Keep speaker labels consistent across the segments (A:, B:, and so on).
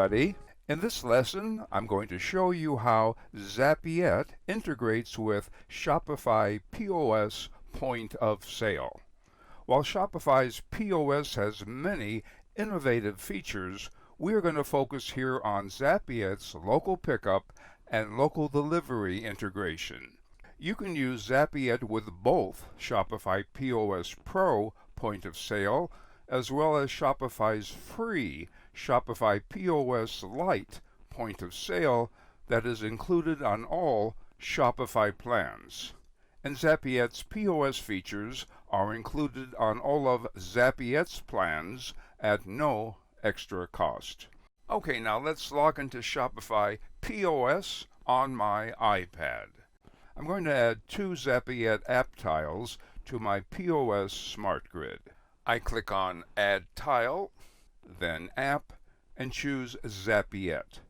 A: everybody. In this lesson, I'm going to show you how Zapiet integrates with Shopify POS point of sale. While Shopify's POS has many innovative features, we're going to focus here on Zapiet's local pickup and local delivery integration. You can use Zapiet with both Shopify POS Pro point of sale as well as Shopify's free Shopify POS Lite point of sale that is included on all Shopify plans. And Zapiet's POS features are included on all of Zapiet's plans at no extra cost. Okay, now let's log into Shopify POS on my iPad. I'm going to add 2 Zapiet app tiles to my POS Smart Grid. I click on Add Tile, then App, and choose Zapiet.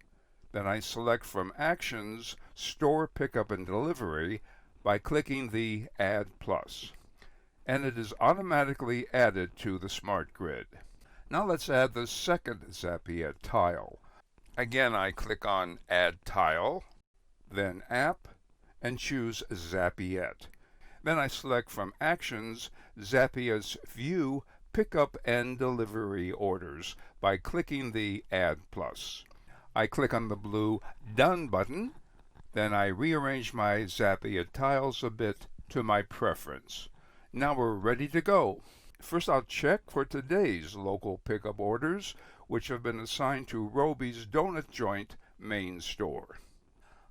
A: Then I select from Actions, Store Pickup and Delivery by clicking the Add Plus. And it is automatically added to the Smart Grid. Now let's add the second Zapiet tile. Again, I click on Add Tile, then App, and choose Zapiet. Then I select from Actions, Zapiet's View Pickup and Delivery Orders by clicking the Add Plus. I click on the blue Done button, then I rearrange my Zapiet tiles a bit to my preference. Now we're ready to go. First I'll check for today's local pickup orders, which have been assigned to Roby's Donut Joint main store.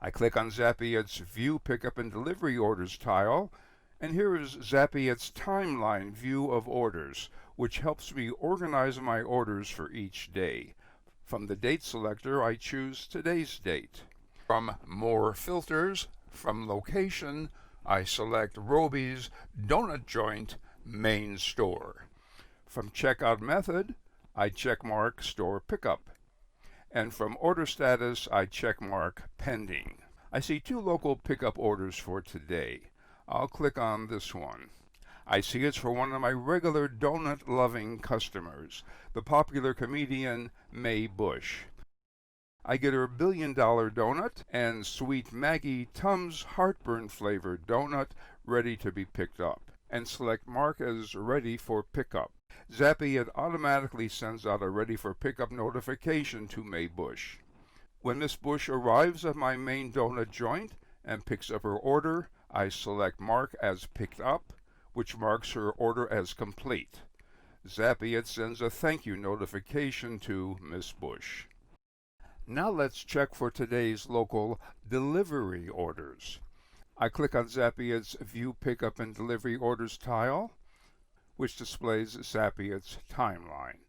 A: I click on Zapiet's View Pickup and Delivery Orders tile, and here is Zapiet's timeline view of orders, which helps me organize my orders for each day. From the date selector, I choose today's date. From More Filters, from Location, I select Roby's Donut Joint main store. From Checkout Method, I checkmark Store Pickup. And from Order Status, I checkmark Pending. I see 2 local pickup orders for today. I'll click on this one. I see it's for one of my regular donut-loving customers, the popular comedian Mae Bush. I get her $1 billion donut and Sweet Maggie Tums heartburn-flavored donut ready to be picked up, and select Mark as Ready for Pickup. Zapiet automatically sends out a Ready for Pickup notification to Mae Bush. When Miss Bush arrives at my main donut joint and picks up her order, I select Mark as Picked Up, which marks her order as complete. Zapiet sends a thank you notification to Miss Bush. Now let's check for today's local delivery orders. I click on Zapiet's View Pickup and Delivery Orders tile, which displays Zapiet's timeline.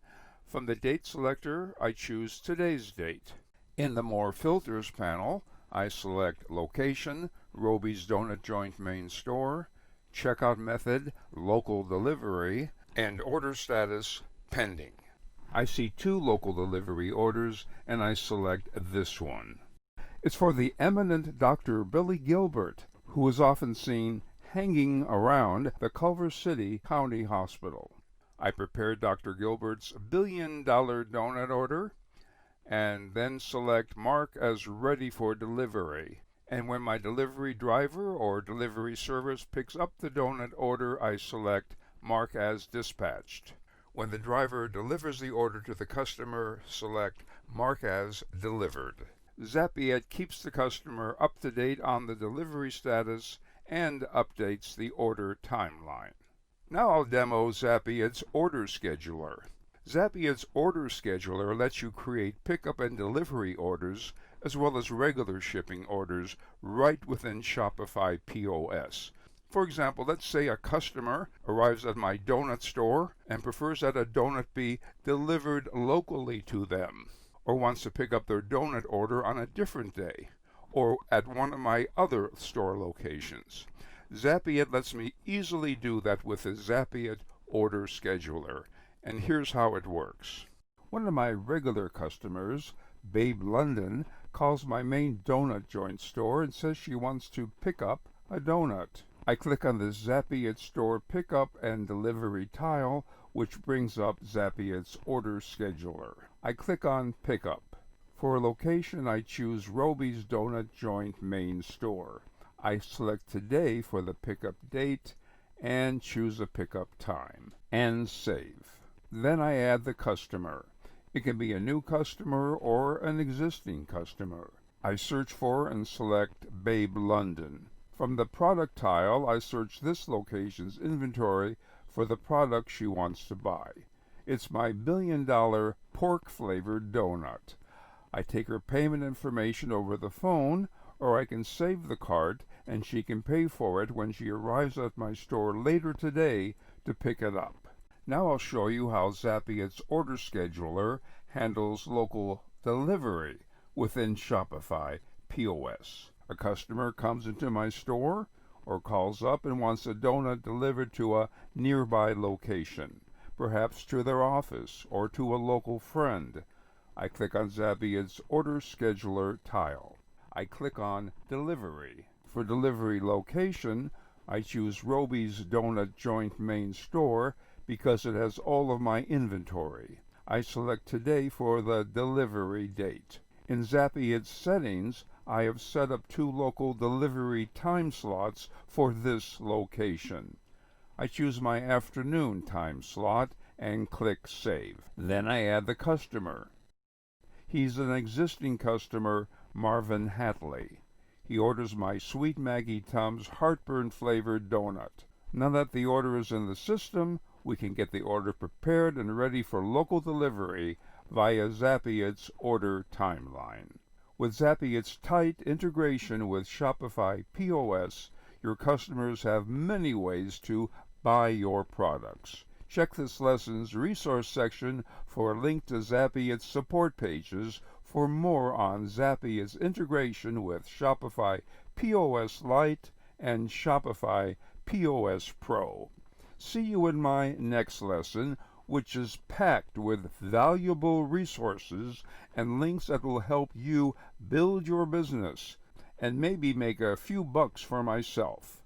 A: From the date selector, I choose today's date. In the More Filters panel, I select Location, Roby's Donut Joint main store, Checkout Method, Local Delivery, and Order Status, Pending. I see 2 local delivery orders, and I select this one. It's for the eminent Dr. Billy Gilbert, who is often seen hanging around the Culver City County Hospital. I prepare Dr. Gilbert's $1 billion donut order, and then select Mark as Ready for Delivery. And when my delivery driver or delivery service picks up the donut order, I select Mark as Dispatched. When the driver delivers the order to the customer, select Mark as Delivered. Zapiet keeps the customer up to date on the delivery status and updates the order timeline. Now I'll demo Zapiet's Order Scheduler. Zapiet's Order Scheduler lets you create pickup and delivery orders as well as regular shipping orders right within Shopify POS. For example, let's say a customer arrives at my donut store and prefers that a donut be delivered locally to them, or wants to pick up their donut order on a different day, or at one of my other store locations. Zapiet lets me easily do that with the Zapiet Order Scheduler, and here's how it works. One of my regular customers, Babe London, calls my main donut joint store and says she wants to pick up a donut. I click on the Zapiet Store Pickup and Delivery tile, which brings up Zapiet's Order Scheduler. I click on Pickup. For location, I choose Roby's Donut Joint main store. I select today for the pickup date and choose a pickup time and save. Then I add the customer. It can be a new customer or an existing customer. I search for and select Babe London. From the product tile, I search this location's inventory for the product she wants to buy. It's my $1 billion pork-flavored donut. I take her payment information over the phone, or I can save the cart and she can pay for it when she arrives at my store later today to pick it up. Now I'll show you how Zapiet's order scheduler handles local delivery within Shopify POS. A customer comes into my store or calls up and wants a donut delivered to a nearby location, perhaps to their office or to a local friend. I click on Zapiet's Order Scheduler tile. I click on Delivery. For delivery location, I choose Roby's Donut Joint main store because it has all of my inventory. I select today for the delivery date. In Zapiet's settings, I have set up 2 local delivery time slots for this location. I choose my afternoon time slot and click Save. Then I add the customer. He's an existing customer, Marvin Hatley. He orders my Sweet Maggie Tums heartburn-flavored donut. Now that the order is in the system, we can get the order prepared and ready for local delivery via Zapiet's order timeline. With Zapiet's tight integration with Shopify POS, your customers have many ways to buy your products. Check this lesson's resource section for a link to Zapiet's support pages for more on Zapiet's integration with Shopify POS Lite and Shopify POS Pro. See you in my next lesson, which is packed with valuable resources and links that will help you build your business and maybe make a few bucks for myself.